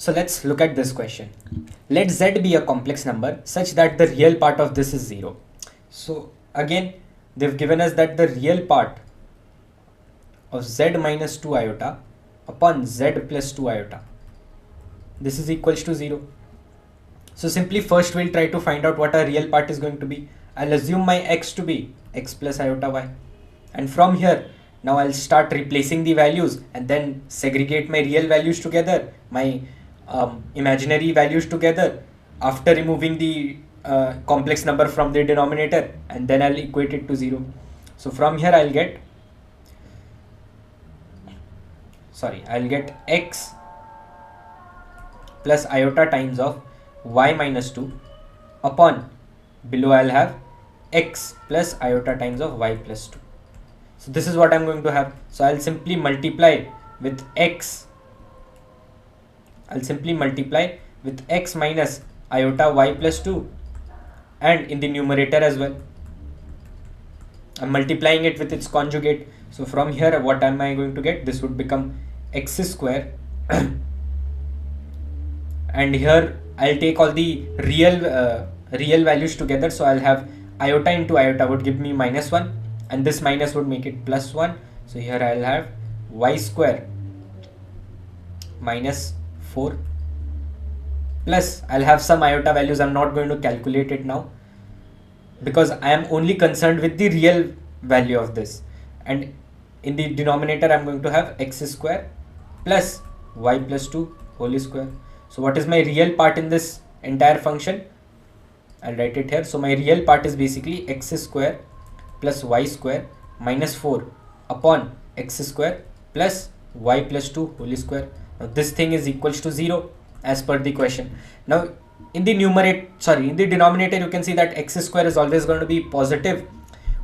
So let's look at this question. Let z be a complex number such that the real part of this is 0. So again, they've given us that the real part of z minus 2 iota upon z plus 2 iota, this is equals to 0. So simply first we'll try to find out what our real part is going to be. I'll assume my x to be x plus iota y. And from here, now I'll start replacing the values and then segregate my real values together, my imaginary values together after removing the complex number from the denominator, and then I'll equate it to 0. So from here I'll get x plus iota times of y minus 2 upon, below I'll have x plus iota times of y plus 2. So this is what I'm going to have. So I'll simply multiply with x. I'll simply multiply with x minus iota y plus 2, and in the numerator as well I'm multiplying it with its conjugate. So from here, what am I going to get? This would become x square and here I'll take all the real values together. So I'll have iota into iota would give me minus 1, and this minus would make it plus 1. So here I'll have y square minus 4 plus I'll have some iota values. I'm not going to calculate it now because I am only concerned with the real value of this, and in the denominator I'm going to have x square plus y plus 2 whole square. So what is my real part in this entire function? I'll write it here. So my real part is basically x square plus y square minus 4 upon x square plus y plus 2 whole square. Now this thing is equals to 0 as per the question. Now in the denominator you can see that x square is always going to be positive,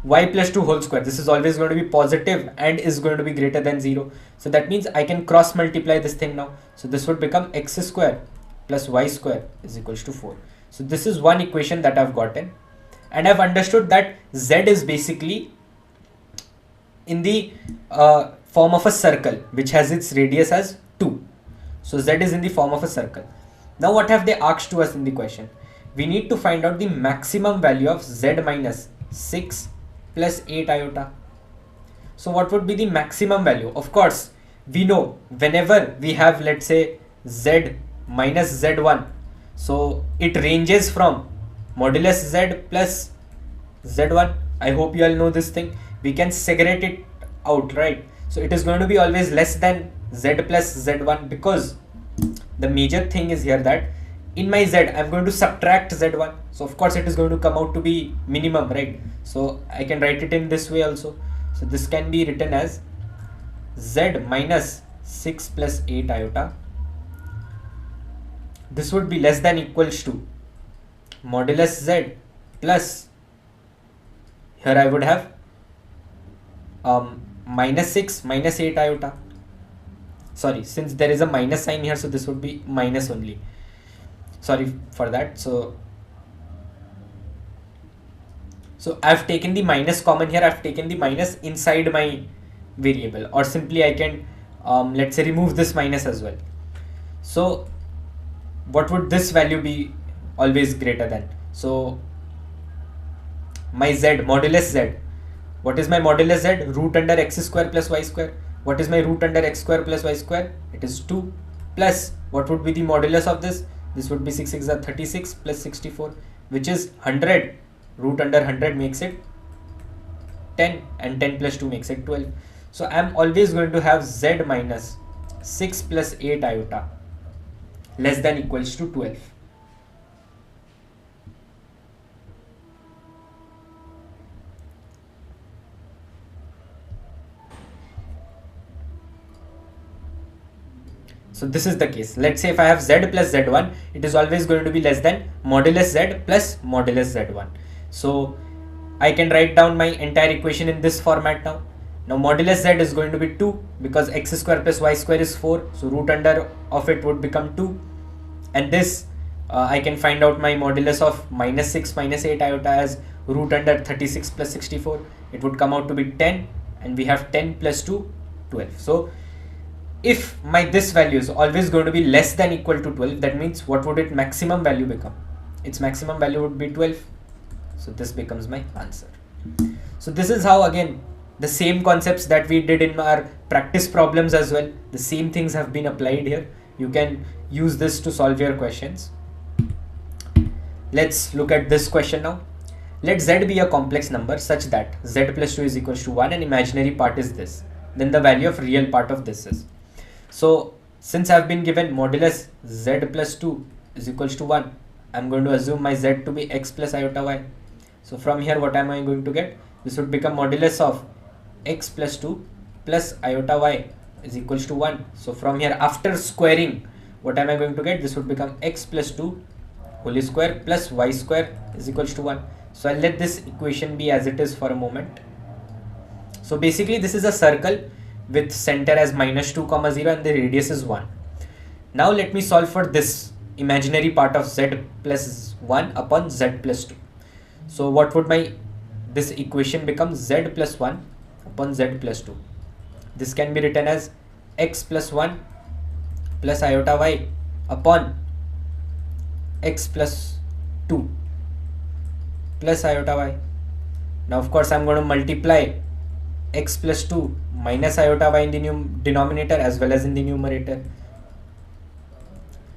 y plus 2 whole square, this is always going to be positive and is going to be greater than 0. So that means I can cross multiply this thing now. So this would become x square plus y square is equals to 4. So this is one equation that I've gotten, and I've understood that z is basically in the form of a circle which has its radius as 2. So z is in the form of a circle. Now what have they asked to us in the question? We need to find out the maximum value of z minus 6 plus 8 iota. So what would be the maximum value? Of course, we know whenever we have, let's say, z minus z1, so it ranges from modulus z plus z1. I hope you all know this thing. We can segregate it out, right? So it is going to be always less than z plus z1, because the major thing is here that in my z I'm going to subtract z1. So of course it is going to come out to be minimum, right? So I can write it in this way also. So this can be written as z minus 6 plus 8 iota. This would be less than equals to modulus z plus, here I would have minus 6 minus 8 iota. Sorry, since there is a minus sign here, so this would be minus only. Sorry for that. So I've taken the minus common here. I've taken the minus inside my variable, or simply I can let's say remove this minus as well. So what would this value be always greater than? So my z, modulus z, what is my modulus z? Root under x square plus y square. What is my root under x square plus y square? It is 2 plus, what would be the modulus of this? This would be 6 6 are 36 plus 64, which is 100. Root under 100 makes it 10, and 10 plus 2 makes it 12. So I am always going to have z minus 6 plus 8 iota less than equals to 12. So this is the case. Let's say if I have z plus z1, it is always going to be less than modulus z plus modulus z1. So I can write down my entire equation in this format now. Now modulus z is going to be 2 because x square plus y square is 4. So root under of it would become 2. And this I can find out my modulus of minus 6 minus 8 iota as root under 36 plus 64. It would come out to be 10, and we have 10 plus 2, 12. So if my this value is always going to be less than equal to 12, that means what would its maximum value become? Its maximum value would be 12. So this becomes my answer. So this is how, again, the same concepts that we did in our practice problems as well, the same things have been applied here. You can use this to solve your questions. Let's look at this question now. Let z be a complex number such that z plus 2 is equals to 1 and imaginary part is this. Then the value of real part of this is. So since I've been given modulus z plus 2 is equals to 1, I'm going to assume my z to be x plus iota y. So from here, what am I going to get? This would become modulus of x plus 2 plus iota y is equals to 1. So from here, after squaring, what am I going to get? This would become x plus 2 whole square plus y square is equals to 1. So I'll let this equation be as it is for a moment. So basically this is a circle with center as -2, 0 and the radius is 1. Now let me solve for this imaginary part of z plus 1 upon z plus 2. So what would this equation become? Z plus 1 upon z plus 2. This can be written as x plus 1 plus iota y upon x plus 2 plus iota y. Now of course I'm going to multiply x plus 2 minus iota y in the denominator as well as in the numerator.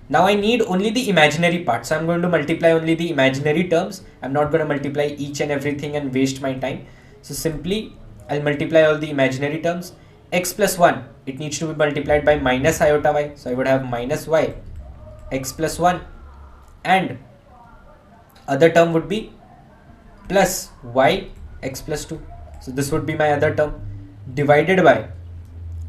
Now I need only the imaginary part, so I'm going to multiply only the imaginary terms. I'm not going to multiply each and everything and waste my time. So simply I'll multiply all the imaginary terms. X plus 1, it needs to be multiplied by minus iota y, so I would have minus y x plus 1, and other term would be plus y x plus 2. So this would be my other term, divided by,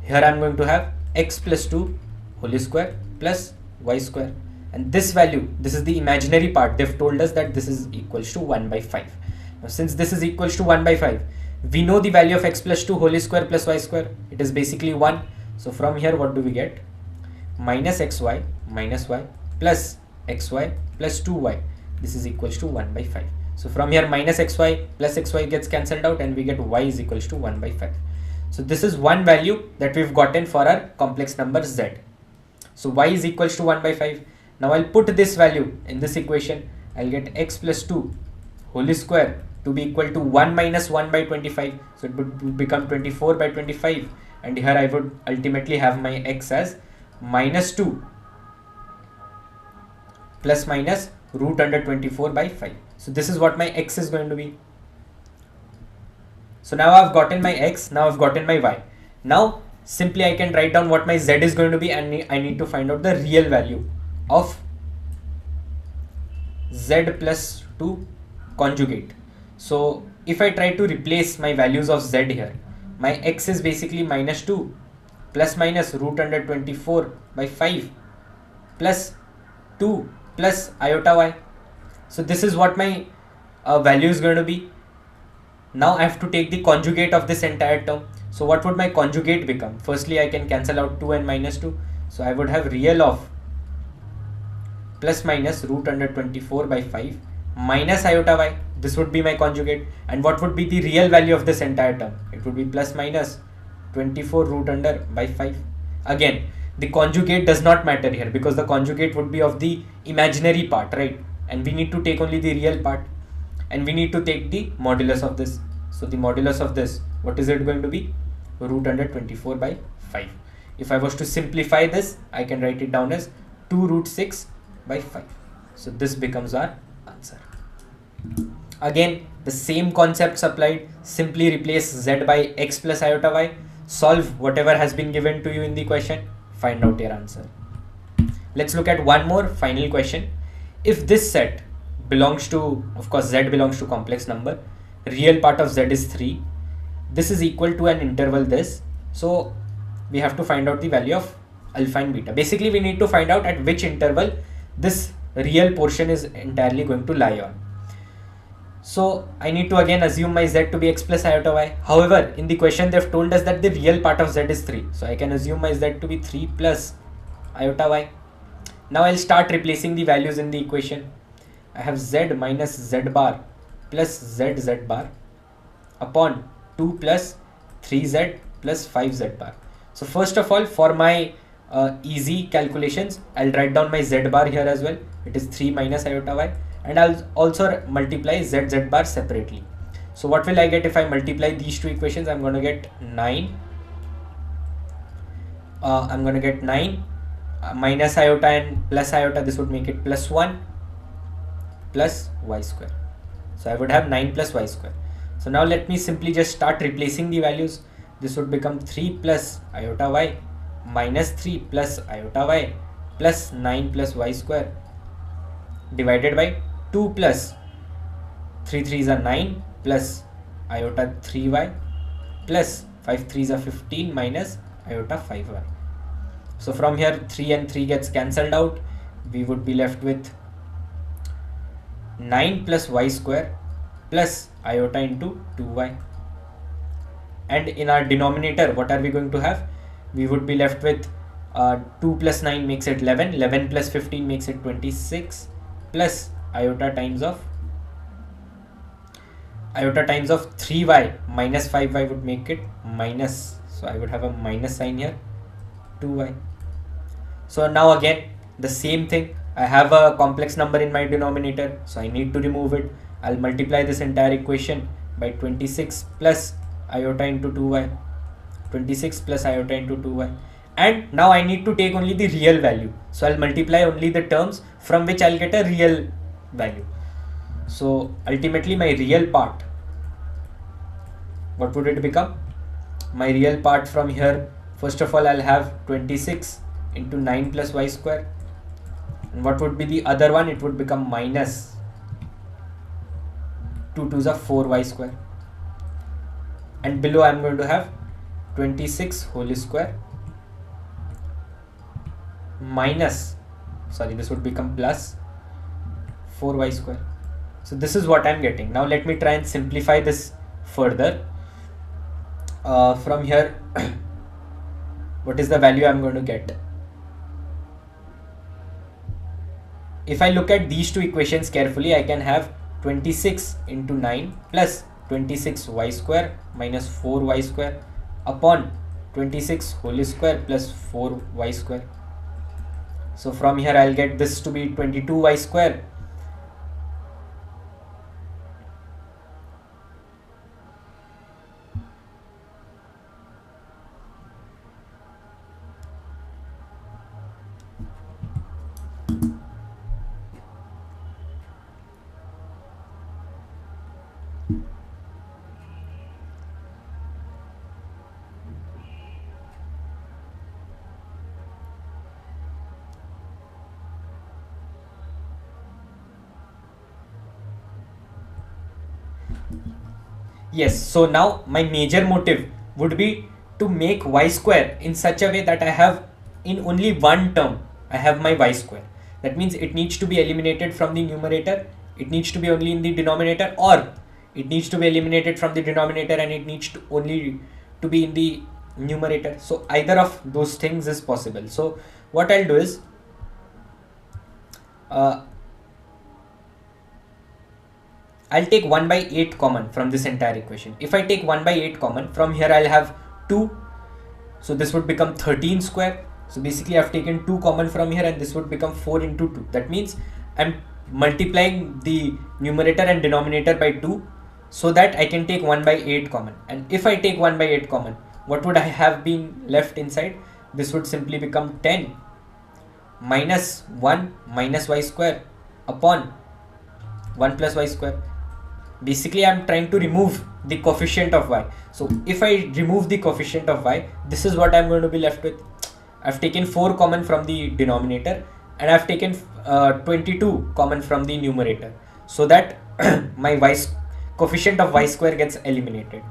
here I'm going to have x plus 2 whole square plus y square, and this value, this is the imaginary part. They've told us that this is equals to 1 by 5. Now since this is equals to 1 by 5, we know the value of x plus 2 whole square plus y square, it is basically 1. So from here, what do we get? Minus xy minus y plus xy plus 2y, this is equals to 1 by 5. So from here, minus xy plus xy gets cancelled out and we get y is equals to 1 by 5. So this is one value that we've gotten for our complex number z. So y is equals to 1 by 5. Now I'll put this value in this equation. I'll get x plus 2 whole square to be equal to 1 minus 1 by 25. So it would become 24 by 25. And here I would ultimately have my x as minus 2 plus minus root under 24 by 5. So this is what my x is going to be. So now I've gotten my x, now I've gotten my y. Now simply I can write down what my z is going to be, and I need to find out the real value of z plus 2 conjugate. So if I try to replace my values of z here, my x is basically minus 2 plus minus root under 24 by 5 plus 2 plus iota y. So this is what my value is going to be. Now I have to take the conjugate of this entire term. So what would my conjugate become? Firstly, I can cancel out 2 and minus 2. So I would have real of plus minus root under 24 by 5 minus iota y. This would be my conjugate. And what would be the real value of this entire term? It would be plus minus 24 root under by 5. Again, the conjugate does not matter here because the conjugate would be of the imaginary part, right? And we need to take only the real part. And we need to take the modulus of this. So the modulus of this, what is it going to be? Root under 24 by 5. If I was to simplify this, I can write it down as 2 root 6 by 5. So this becomes our answer. Again, the same concepts applied. Simply replace z by x plus iota y. Solve whatever has been given to you in the question. Find out your answer. Let's look at one more final question. If this set belongs to, of course, z belongs to complex number. Real part of z is 3. This is equal to an interval this. So we have to find out the value of alpha and beta. Basically, we need to find out at which interval this real portion is entirely going to lie on. So I need to again assume my z to be x plus iota y. However, in the question they've told us that the real part of z is 3. So I can assume my z to be 3 plus iota y. Now I'll start replacing the values in the equation. I have z minus z bar plus z bar upon 2 plus 3z plus 5z bar. So first of all, for my easy calculations, I'll write down my z bar here as well. It is 3 minus iota y, and I'll also multiply z bar separately. So what will I get if I multiply these two equations? I'm going to get 9. I'm going to get 9 minus iota and plus iota. This would make it plus 1 plus y square. So I would have 9 plus y square. So now let me simply just start replacing the values. This would become 3 plus iota y minus 3 plus iota y plus 9 plus y square divided by 2 plus 3 3s are 9 plus iota 3y plus 5 3s are 15 minus iota 5y. So from here 3 and 3 gets cancelled out. We would be left with 9 plus y square plus iota into 2y. And in our denominator, what are we going to have? We would be left with 2 plus 9 makes it 11, 11 plus 15 makes it 26, plus iota times of 3y minus 5y would make it minus. So I would have a minus sign here, 2y. So now again the same thing. I have a complex number in my denominator, so I need to remove it. I'll multiply this entire equation by 26 plus iota into 2y, 26 plus iota into 2y, and now I need to take only the real value. So I'll multiply only the terms from which I'll get a real value. So ultimately my real part, what would it become? My real part from here, first of all I'll have 26 into 9 plus y square, and what would be the other one? It would become minus 2 2s are 4y square, and below I'm going to have 26 whole square minus, sorry, this would become plus 4y square. So this is what I'm getting. Now let me try and simplify this further. From here what is the value I'm going to get? If I look at these two equations carefully, I can have 26 into 9 plus 26y square minus 4y square upon 26 whole square plus 4y square. So from here I'll get this to be 22y square Yes, so now my major motive would be to make y square in such a way that I have in only one term, I have my y square. That means it needs to be eliminated from the numerator, it needs to be only in the denominator, or it needs to be eliminated from the denominator and it needs to only to be in the numerator. So either of those things is possible. So what I'll do is I'll take 1 by 8 common from this entire equation. If I take 1 by 8 common, from here I'll have 2. So this would become 13 square. So basically I've taken 2 common from here and this would become 4 into 2. That means I'm multiplying the numerator and denominator by 2 so that I can take 1 by 8 common. And if I take 1 by 8 common, what would I have been left inside? This would simply become 10 minus 1 minus y square upon 1 plus y square. Basically I'm trying to remove the coefficient of y. So if I remove the coefficient of y, this is what I'm going to be left with. I've taken 4 common from the denominator and I've taken 22 common from the numerator, so that my coefficient of y square gets eliminated.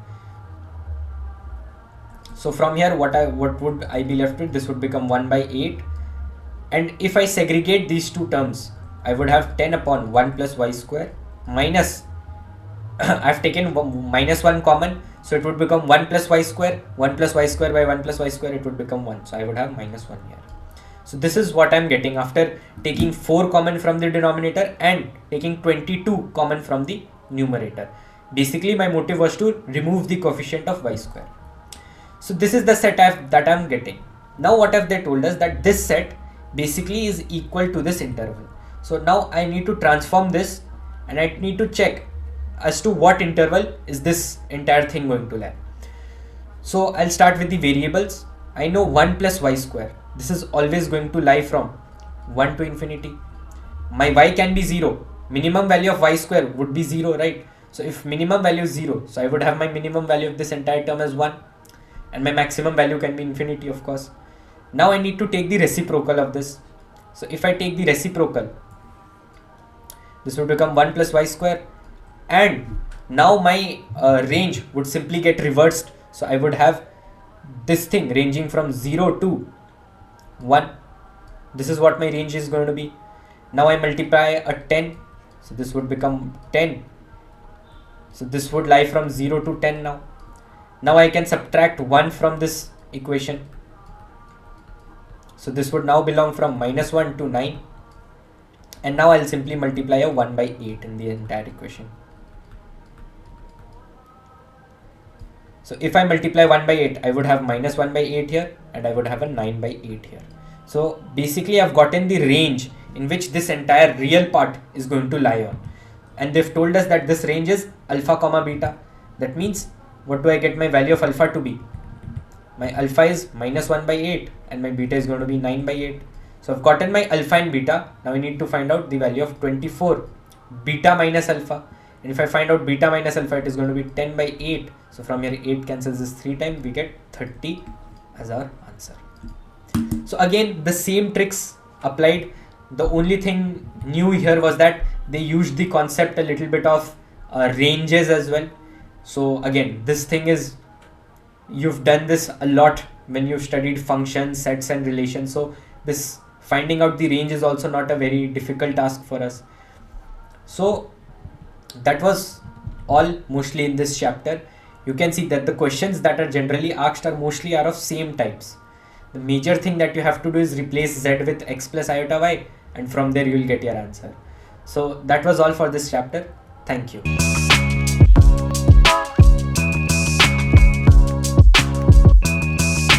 So from here what would I be left with? This would become 1 by 8, and if I segregate these two terms, I would have 10 upon 1 plus y square minus I've taken minus 1 common, so it would become 1 plus y square, 1 plus y square by 1 plus y square, it would become 1. So I would have minus 1 here. So this is what I'm getting after taking 4 common from the denominator and taking 22 common from the numerator. Basically my motive was to remove the coefficient of y square. So this is the set that I'm getting. Now what have they told us? That this set basically is equal to this interval. So now I need to transform this, and I need to check as to what interval is this entire thing going to lie. So I'll start with the variables. I know 1 plus y square. This is always going to lie from 1 to infinity. My y can be 0. Minimum value of y square would be 0, right? So if minimum value is 0, so I would have my minimum value of this entire term as 1. And my maximum value can be infinity, of course. Now I need to take the reciprocal of this. So if I take the reciprocal, this would become 1 plus y square. And now my range would simply get reversed. So I would have this thing ranging from 0 to 1. This is what my range is going to be. Now I multiply a 10. So this would become 10. So this would lie from 0 to 10 now. Now I can subtract 1 from this equation. So this would now belong from -1 to 9. And now I'll simply multiply a 1 by 8 in the entire equation. So if I multiply 1 by 8, I would have -1 by 8 here, and I would have a 9 by 8 here. So basically I've gotten the range in which this entire real part is going to lie on. And they've told us that this range is alpha comma beta. That means, what do I get my value of alpha to be? My alpha is -1 by 8 and my beta is going to be 9 by 8. So I've gotten my alpha and beta. Now I need to find out the value of 24 beta minus alpha. And if I find out beta minus alpha, it is going to be 10 by 8. So from here 8 cancels this 3 times, we get 30 as our answer. So again, the same tricks applied. The only thing new here was that they used the concept a little bit of ranges as well. So again, this thing is, you've done this a lot when you've studied functions, sets and relations. So this finding out the range is also not a very difficult task for us. So that was all mostly in this chapter. You can see that the questions that are generally asked are mostly of same types. The major thing that you have to do is replace z with x plus iota y, and from there you will get your answer. So that was all for this chapter. Thank you.